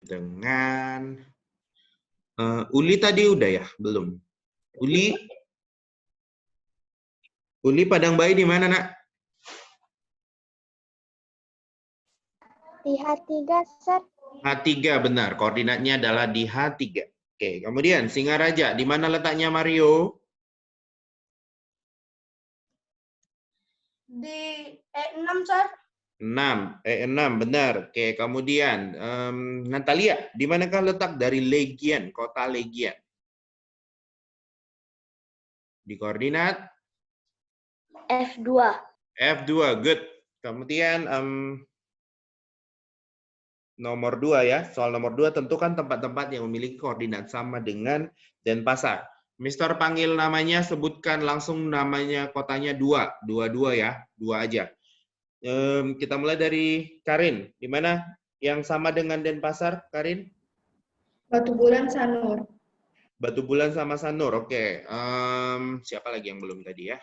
dengan Uli tadi udah ya? Belum. Uli Padang Bayi di mana, Nak? Di H3, Sir. H3 benar. Koordinatnya adalah di H3. Oke, kemudian Singaraja, di mana letaknya Mario? Di E6, Sir. 6, benar. Oke, kemudian Natalia, di manakah letak dari Legian, kota Legian? Di koordinat F2. F2, good. Kemudian nomor 2 ya, soal nomor 2 tentukan tempat-tempat yang memiliki koordinat sama dengan Denpasar. Mister panggil namanya, sebutkan langsung namanya kotanya 2 ya, 2 aja. Kita mulai dari Karin, di mana yang sama dengan Denpasar, Karin? Batu Bulan, Sanur. Batu Bulan sama Sanur, oke. Siapa lagi yang belum tadi ya?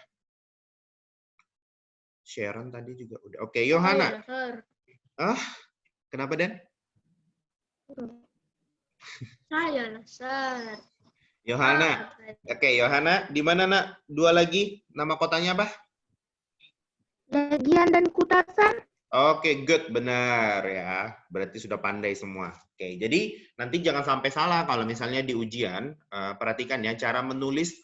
Sharon tadi juga udah. Oke, Yohana. Kenapa, Den? Saya lah, Sir. Yohana. Oke, Yohana. Di mana, Nak? 2 lagi. Nama kotanya apa? Legian dan Kutasan. Oke, good. Benar ya. Berarti sudah pandai semua. Oke, jadi nanti jangan sampai salah kalau misalnya di ujian. Perhatikan ya, cara menulis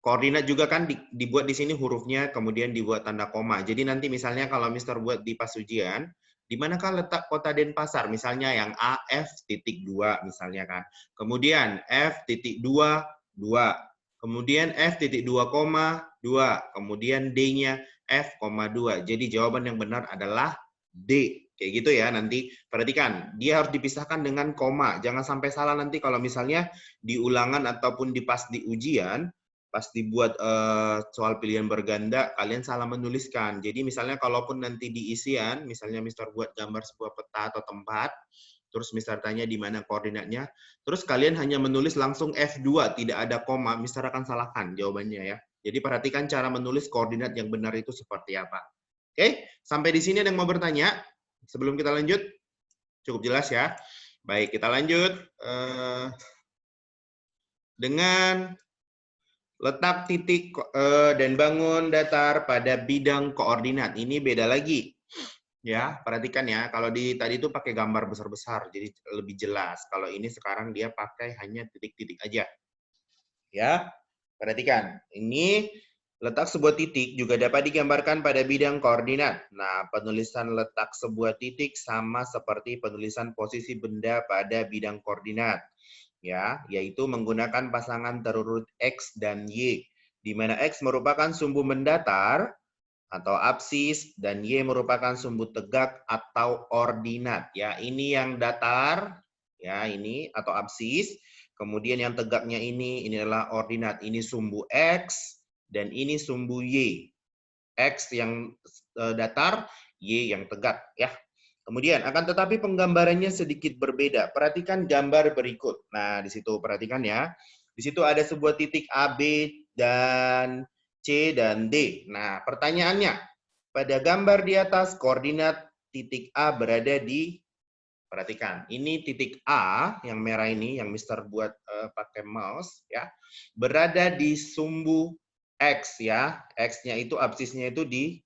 koordinat juga kan dibuat di sini hurufnya, kemudian dibuat tanda koma. Jadi nanti misalnya kalau Mister buat di pas ujian, di manakah letak kota Denpasar? Misalnya yang A, F.2 misalnya kan. Kemudian F.2, 2. Kemudian F.2, 2. Kemudian D-nya F,2. Jadi jawaban yang benar adalah D. Kayak gitu ya, nanti perhatikan. Dia harus dipisahkan dengan koma. Jangan sampai salah nanti kalau misalnya di ulangan ataupun di pas di ujian, pas dibuat soal pilihan berganda, kalian salah menuliskan. Jadi misalnya kalaupun nanti di isian, misalnya Mister buat gambar sebuah peta atau tempat, terus Mister tanya di mana koordinatnya, terus kalian hanya menulis langsung F2, tidak ada koma, Mister akan salahkan jawabannya ya. Jadi perhatikan cara menulis koordinat yang benar itu seperti apa. Oke, sampai di sini ada yang mau bertanya? Sebelum kita lanjut, cukup jelas ya. Baik, kita lanjut. Dengan letak titik dan bangun datar pada bidang koordinat. Ini beda lagi. Ya, perhatikan ya. Kalau di tadi itu pakai gambar besar-besar, jadi lebih jelas. Kalau ini sekarang dia pakai hanya titik-titik aja. Ya, perhatikan. Ini letak sebuah titik juga dapat digambarkan pada bidang koordinat. Nah, penulisan letak sebuah titik sama seperti penulisan posisi benda pada bidang koordinat. Ya, yaitu menggunakan pasangan terurut X dan Y, di mana X merupakan sumbu mendatar atau absis dan Y merupakan sumbu tegak atau ordinat. Ya, ini yang datar, ya ini atau absis. Kemudian yang tegaknya ini adalah ordinat. Ini sumbu X dan ini sumbu Y. X yang datar, Y yang tegak, ya. Kemudian, akan tetapi penggambarannya sedikit berbeda. Perhatikan gambar berikut. Nah, di situ perhatikan ya. Di situ ada sebuah titik A, B, dan C, dan D. Nah, pertanyaannya, pada gambar di atas, koordinat titik A berada di, perhatikan, ini titik A, yang merah ini, yang Mister buat pakai mouse, ya, berada di sumbu X, ya. X-nya itu, absisnya itu di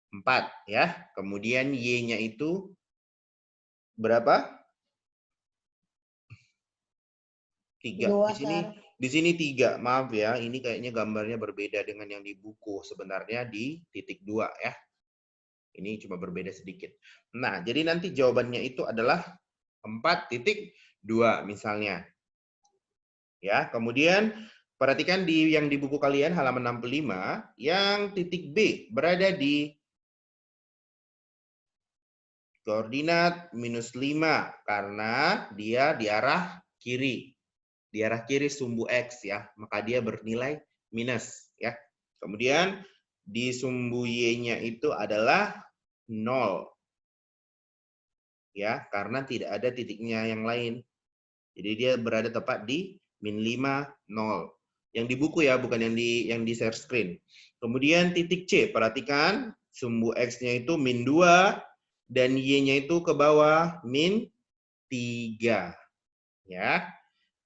4 ya. Kemudian Y-nya itu berapa? 3. Di sini 3. Maaf ya, ini kayaknya gambarnya berbeda dengan yang di buku. Sebenarnya di titik 2 ya. Ini cuma berbeda sedikit. Nah, jadi nanti jawabannya itu adalah 4.2 misalnya. Ya, kemudian perhatikan yang di buku kalian halaman 65, yang titik B berada di koordinat -5 karena dia di arah kiri. Di arah kiri sumbu X ya, maka dia bernilai minus ya. Kemudian di sumbu Y-nya itu adalah 0. Ya, karena tidak ada titiknya yang lain. Jadi dia berada tepat di -5, 0. Yang di buku ya, bukan yang di share screen. Kemudian titik C, perhatikan sumbu X-nya itu -2 dan Y-nya itu ke bawah -1. 3. Ya.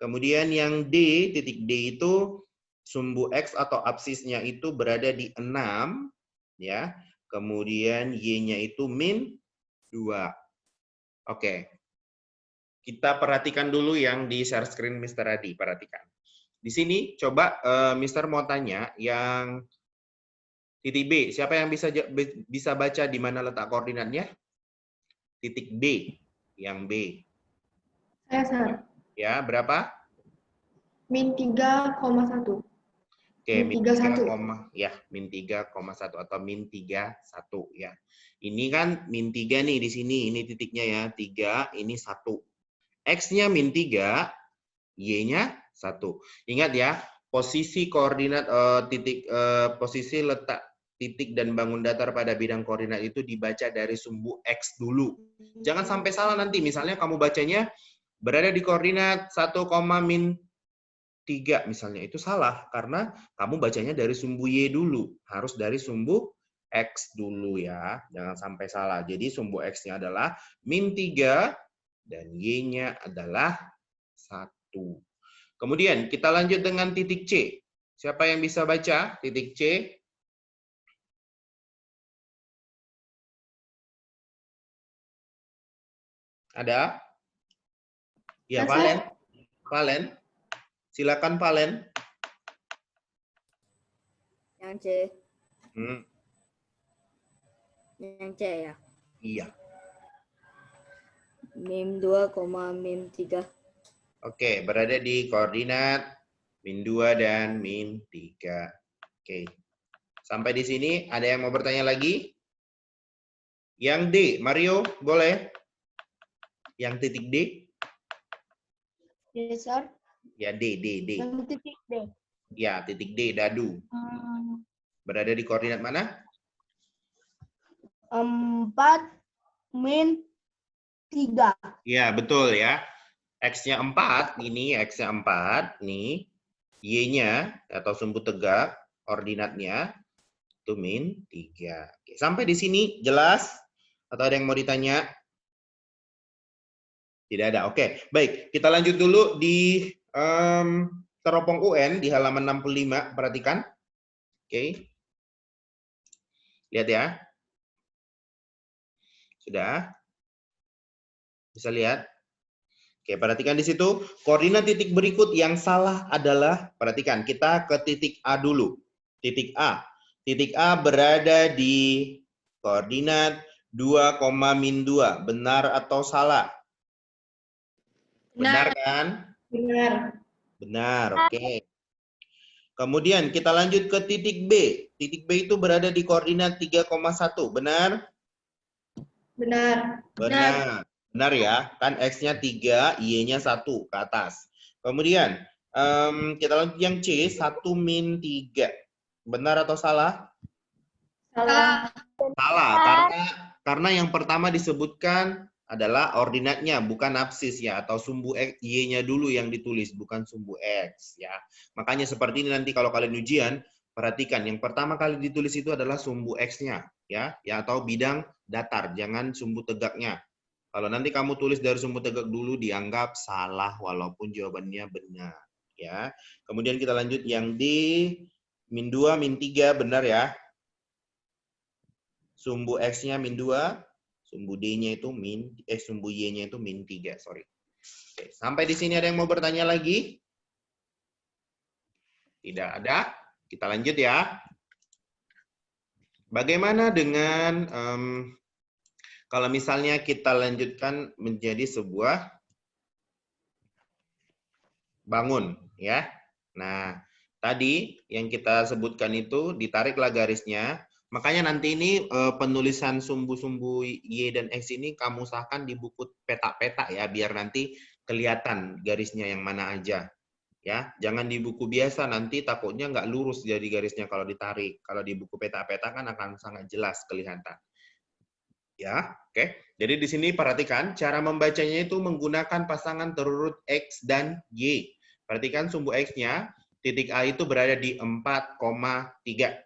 Kemudian yang D, titik D itu sumbu X atau absisnya itu berada di 6. Ya. Kemudian Y-nya itu min 2. Oke. Kita perhatikan dulu yang di share screen Mr. Adi. Perhatikan. Di sini coba Mr. mau tanya yang titik B. Siapa yang bisa baca di mana letak koordinatnya? Titik B. Yang B. Saya, Sar. Ya, berapa? Min 3,1. Oke, min Min 3, 31. ya, min 3,1 atau min 31 ya. Ini kan min 3 nih di sini, ini titiknya ya, 3, ini 1. X-nya min 3, Y-nya 1. Ingat ya, posisi koordinat posisi letak titik dan bangun datar pada bidang koordinat itu dibaca dari sumbu X dulu. Jangan sampai salah nanti, misalnya kamu bacanya berada di koordinat 1, min 3 misalnya, itu salah karena kamu bacanya dari sumbu Y dulu, harus dari sumbu X dulu ya, jangan sampai salah. Jadi sumbu X-nya adalah min 3 dan Y-nya adalah 1. Kemudian kita lanjut dengan titik C. Siapa yang bisa baca titik C? Ada? Ya, Valen. Valen. Silakan Valen. Yang C. Yang C ya. Iya. Min 2, min 3. Oke, berada di koordinat min 2 dan min 3. Oke. Sampai di sini ada yang mau bertanya lagi? Yang D, Mario, boleh? Yang titik D? Yes, sir. Ya, D. Yang titik D. Ya, titik D, dadu. Berada di koordinat mana? 4 min 3. Ya, betul ya. X-nya 4, ini X-nya 4, nih. Y-nya atau sumbu tegak, koordinatnya itu min 3. Oke, sampai di sini jelas? Atau ada yang mau ditanya? Tidak ada. Oke, baik. Kita lanjut dulu di teropong UN di halaman 65. Perhatikan. Oke. Lihat ya. Sudah? Bisa lihat? Oke, perhatikan di situ. Koordinat titik berikut yang salah adalah, perhatikan, kita ke titik A dulu. Titik A. Titik A berada di koordinat 2, min 2. Benar atau salah? Benar kan? Benar. Benar, oke. Kemudian kita lanjut ke titik B. Titik B itu berada di koordinat 3,1. Benar? Benar. Benar. Benar ya. Kan X-nya 3, Y-nya 1 ke atas. Kemudian kita lanjut yang C, 1 min 3. Benar atau salah? Salah. Salah, karena yang pertama disebutkan adalah ordinatnya, bukan absis ya, atau sumbu X, Y-nya dulu yang ditulis, bukan sumbu X ya. Makanya seperti ini nanti kalau kalian ujian, perhatikan yang pertama kali ditulis itu adalah sumbu X-nya ya, atau bidang datar, jangan sumbu tegaknya. Kalau nanti kamu tulis dari sumbu tegak dulu dianggap salah walaupun jawabannya benar ya. Kemudian kita lanjut yang D, min 2, min 3, benar ya. Sumbu X-nya min 2, sumbu D-nya itu sumbu Y-nya itu min 3, sorry. Oke, sampai di sini ada yang mau bertanya lagi? Tidak ada. Kita lanjut ya. Bagaimana dengan kalau misalnya kita lanjutkan menjadi sebuah bangun ya. Nah, tadi yang kita sebutkan itu ditariklah garisnya. Makanya nanti ini penulisan sumbu-sumbu Y dan X ini kamu usahakan di buku peta-peta ya, biar nanti kelihatan garisnya yang mana aja. Ya, jangan di buku biasa, nanti takutnya nggak lurus jadi garisnya kalau ditarik. Kalau di buku peta-peta kan akan sangat jelas kelihatan. Ya, oke. Jadi di sini perhatikan cara membacanya itu menggunakan pasangan terurut X dan Y. Perhatikan sumbu X-nya, titik A itu berada di 4,3.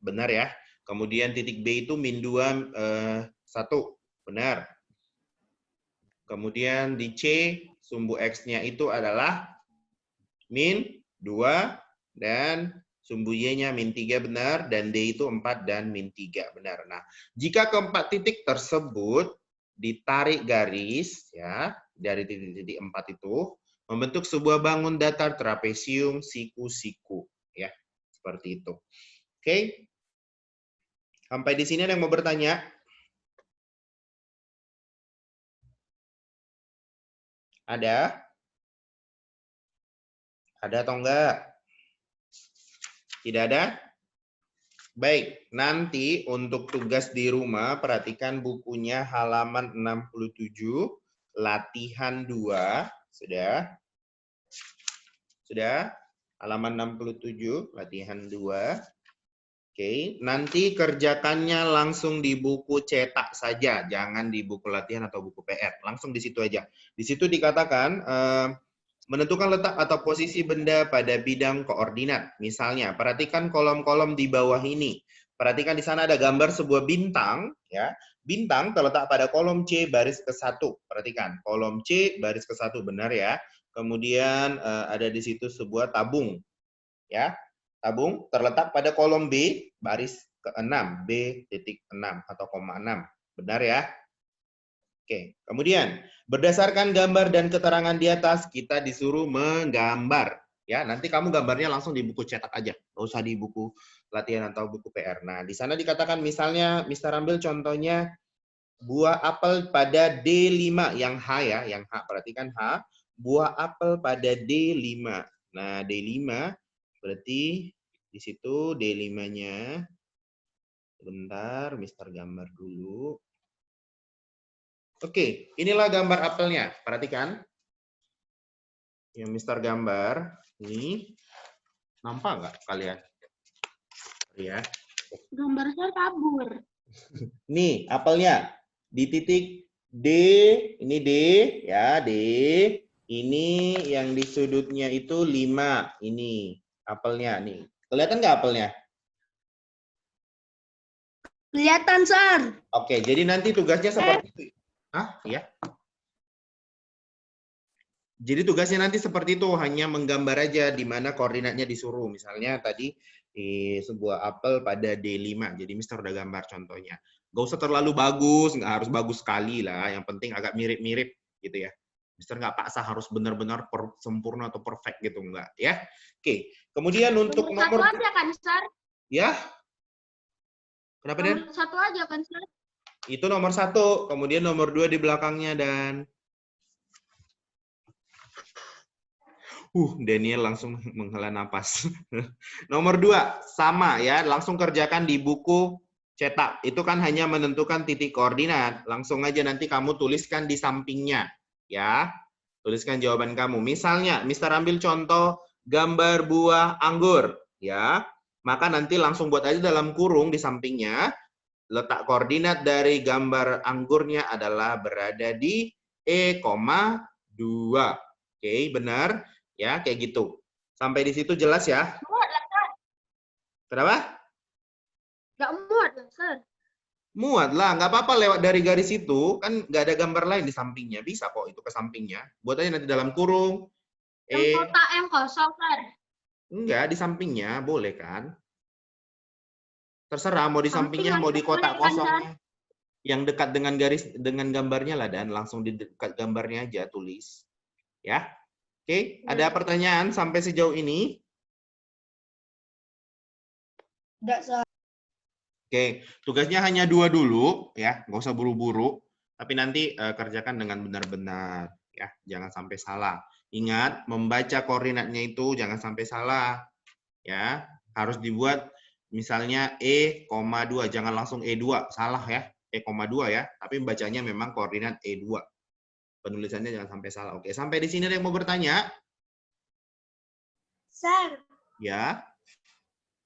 Benar ya. Kemudian titik B itu min 2, 1. Benar. Kemudian di C, sumbu X-nya itu adalah min 2 dan sumbu Y-nya min 3 benar, dan D itu 4 dan min 3 benar. Nah, jika keempat titik tersebut ditarik garis, ya, dari titik-titik 4 itu, membentuk sebuah bangun datar trapesium siku-siku. Ya, seperti itu. Oke? Sampai di sini ada yang mau bertanya? Ada? Ada atau enggak? Tidak ada? Baik, nanti untuk tugas di rumah, perhatikan bukunya halaman 67, latihan 2. Sudah? Sudah? Halaman 67, latihan 2. Oke, nanti kerjakannya langsung di buku cetak saja, jangan di buku latihan atau buku PR. Langsung di situ aja. Di situ dikatakan, menentukan letak atau posisi benda pada bidang koordinat. Misalnya, perhatikan kolom-kolom di bawah ini. Perhatikan di sana ada gambar sebuah bintang, ya. Bintang terletak pada kolom C baris ke-1. Perhatikan, kolom C baris ke-1 benar ya. Kemudian ada di situ sebuah tabung, ya. Tabung terletak pada kolom B baris ke-6, B.6 atau koma 6. Benar ya? Oke, kemudian berdasarkan gambar dan keterangan di atas, kita disuruh menggambar. Ya, nanti kamu gambarnya langsung di buku cetak aja, nggak usah di buku latihan atau buku PR. Nah, di sana dikatakan misalnya, Mister ambil contohnya buah apel pada D5, yang H ya, yang H, perhatikan H, buah apel pada D5. Nah, D5 berarti di situ D5-nya, sebentar, Mister gambar dulu. Oke, inilah gambar apelnya. Perhatikan. Yang Mister gambar. Ini. Nampak nggak kalian? Ya. Gambar saya kabur. Nih, apelnya. Di titik D. Ini D. Ya, D. Ini yang di sudutnya itu 5. Ini apelnya. Nih. Kelihatan nggak apelnya? Kelihatan, Sir. Oke, jadi nanti tugasnya seperti itu. Hah? Iya. Jadi tugasnya nanti seperti itu, hanya menggambar aja di mana koordinatnya disuruh. Misalnya tadi sebuah apel pada D5. Jadi Mister udah gambar contohnya. Gak usah terlalu bagus, nggak harus bagus sekali lah. Yang penting agak mirip-mirip gitu ya. Mister nggak paksa harus benar-benar sempurna atau perfect gitu, enggak ya. Oke, kemudian untuk Nomor 1 nomor aja kan, Sir? ya. Kenapa, Den? Nomor 1 aja kan, Sir? Itu nomor 1, kemudian nomor 2 di belakangnya, dan Daniel langsung menghela napas. Nomor 2, sama ya, langsung kerjakan di buku cetak. Itu kan hanya menentukan titik koordinat. Langsung aja nanti kamu tuliskan di sampingnya. Ya, tuliskan jawaban kamu. Misalnya, Mister ambil contoh gambar buah anggur. Ya, maka nanti langsung buat aja dalam kurung di sampingnya. Letak koordinat dari gambar anggurnya adalah berada di E,2. Oke, benar. Ya, kayak gitu. Sampai di situ jelas ya? Muat lah, Sir. Kenapa? Nggak muat lah, Sir. Muat lah, nggak apa-apa lewat dari garis itu, kan nggak ada gambar lain di sampingnya. Bisa kok itu ke sampingnya. Buat aja nanti dalam kurung. Yang kotak yang kosong, Sir. Enggak, di sampingnya, boleh kan? Terserah, mau di sampingnya, mau di kotak boleh kan, kosongnya. Yang dekat dengan garis, dengan gambarnya lah, dan langsung di dekat gambarnya aja tulis. Ya. Oke, ada pertanyaan sampai sejauh ini? Tidak, Sir. Oke, tugasnya hanya 2 dulu, ya, nggak usah buru-buru. Tapi nanti kerjakan dengan benar-benar, ya, jangan sampai salah. Ingat, membaca koordinatnya itu jangan sampai salah, ya. Harus dibuat misalnya E,2, jangan langsung E2, salah ya, E,2 ya. Tapi bacanya memang koordinat E2. Penulisannya jangan sampai salah. Oke, sampai di sini ada yang mau bertanya? Sir, Ya.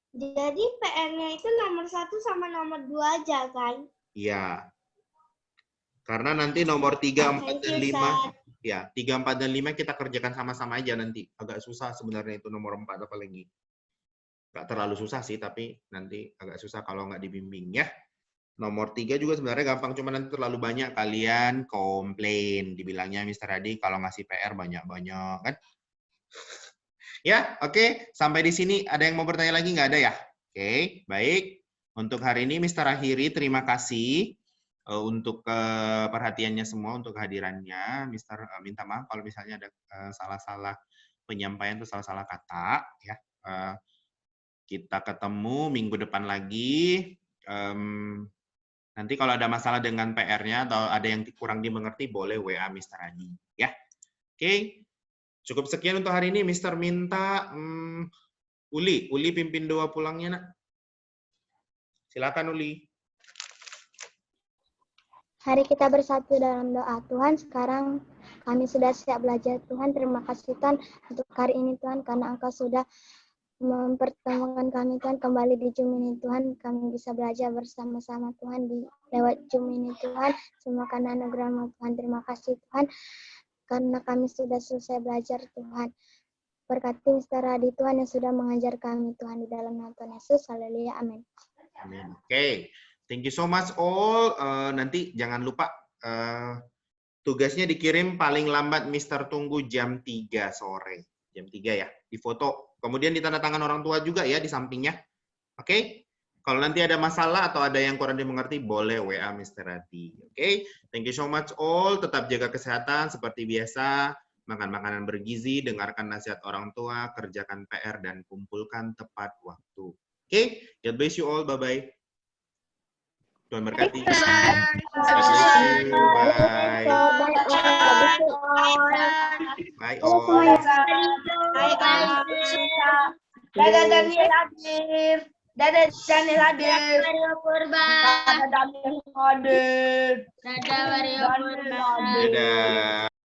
jadi PR-nya itu nomor 1 sama nomor 2 aja kan? Iya. Karena nanti nomor 3, 4, dan 5, ya, 3, 4, dan 5 kita kerjakan sama-sama aja nanti. Agak susah sebenarnya itu nomor 4 apalagi. Nggak terlalu susah sih, tapi nanti agak susah kalau nggak dibimbing ya. Nomor 3 juga sebenarnya gampang, cuma nanti terlalu banyak kalian komplain. Dibilangnya Mr. Adi kalau ngasih PR banyak-banyak, kan? Ya, oke. Sampai di sini ada yang mau bertanya lagi? Nggak ada ya? Oke, baik. Untuk hari ini Mr. akhiri, terima kasih untuk perhatiannya semua, untuk kehadirannya. Mr. Minta maaf kalau misalnya ada salah-salah penyampaian atau salah-salah kata. Ya, kita ketemu minggu depan lagi. Nanti kalau ada masalah dengan PR-nya atau ada yang kurang dimengerti, boleh WA Mr. Adi. Ya, oke. Cukup sekian untuk hari ini. Mr. minta Uli pimpin doa pulangnya, nak. Silakan Uli. Hari kita bersatu dalam doa. Tuhan, sekarang kami sudah siap belajar. Tuhan, terima kasih Tuhan untuk hari ini Tuhan, karena Engkau sudah mempertemukan kami Tuhan kembali di Zoom ini Tuhan. Kami bisa belajar bersama-sama Tuhan di lewat Zoom ini Tuhan. Semua karena anugerah-Mu Tuhan. Terima kasih Tuhan karena kami sudah selesai belajar Tuhan. Berkati Mr. Adi Tuhan yang sudah mengajar kami Tuhan, di dalam nama Tuhan Yesus. Haleluya. Amin. Amin. Oke. Thank you so much all. Nanti jangan lupa tugasnya dikirim paling lambat Mr. tunggu jam 3 sore. Jam 3 ya, difoto. Kemudian ditandatangan orang tua juga ya di sampingnya. Oke? Kalau nanti ada masalah atau ada yang kurang dimengerti, boleh WA Mr. Adi. Oke? Thank you so much all. Tetap jaga kesehatan seperti biasa. Makan makanan bergizi, dengarkan nasihat orang tua, kerjakan PR, dan kumpulkan tepat waktu. Oke? God bless you all. Bye-bye. Tuhan berkati. God bless you. Bye. Bye all. Dadah Daniel hadir. Dadah Daniel hadir. Mario Purba. Dadah Daniel hadir. Dadah Mario Purba. Dadah.